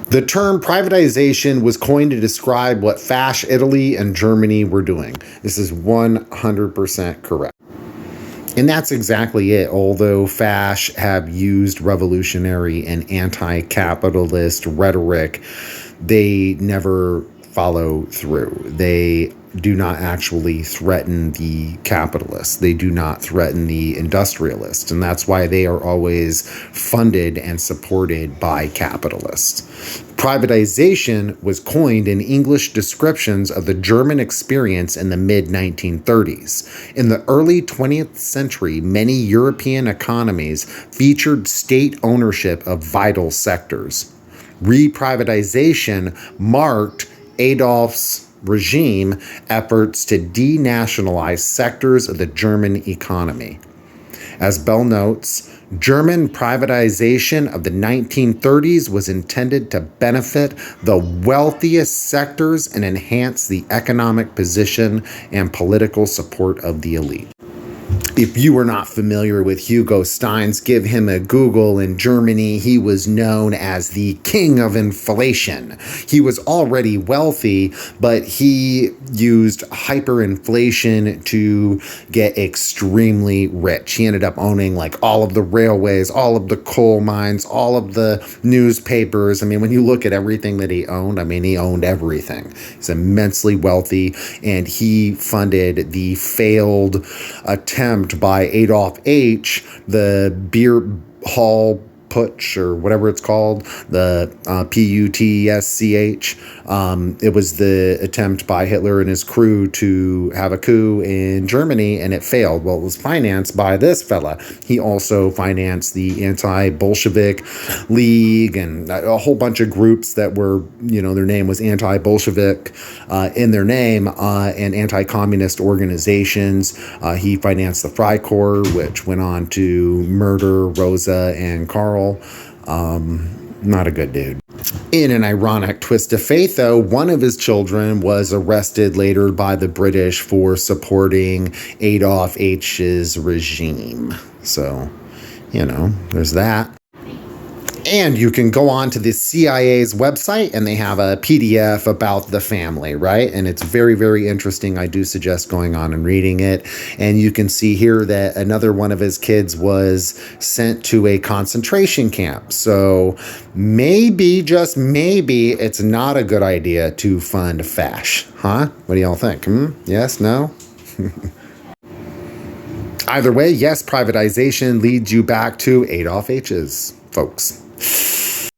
The term privatization was coined to describe what Fascist Italy and Germany were doing. This is 100% correct. And that's exactly it. Although fascists have used revolutionary and anti-capitalist rhetoric, they never follow through. They do not actually threaten the capitalists. They do not threaten the industrialists. And that's why they are always funded and supported by capitalists. Privatization was coined in English descriptions of the German experience in the mid-1930s. In the early 20th century, many European economies featured state ownership of vital sectors. Reprivatization marked Adolf's regime efforts to denationalize sectors of the German economy. As Bell notes, German privatization of the 1930s was intended to benefit the wealthiest sectors and enhance the economic position and political support of the elite. If you are not familiar with Hugo Stein's, give him a Google. In Germany, he was known as the king of inflation. He was already wealthy, but he used hyperinflation to get extremely rich. He ended up owning like all of the railways, all of the coal mines, all of the newspapers. I mean, when you look at everything that he owned, I mean, he owned everything. He's immensely wealthy, and he funded the failed attempt by Adolf H., the beer hall putsch, or whatever it's called, the Putsch. It was the attempt by Hitler and his crew to have a coup in Germany, and it failed. Well, it was financed by this fella. He also financed the anti-Bolshevik League and a whole bunch of groups that were, their name was anti-Bolshevik in their name, and anti-communist organizations. He financed the Freikorps, which went on to murder Rosa and Karl. Not a good dude. In an ironic twist of fate, though, one of his children was arrested later by the British for supporting Adolf H's regime. So, there's that. And you can go on to the CIA's website, and they have a PDF about the family, right? And it's very, very interesting. I do suggest going on and reading it. And you can see here that another one of his kids was sent to a concentration camp. So maybe, just maybe, it's not a good idea to fund FASH. Huh? What do y'all think? Yes? No? Either way, yes, privatization leads you back to Adolf H's, folks.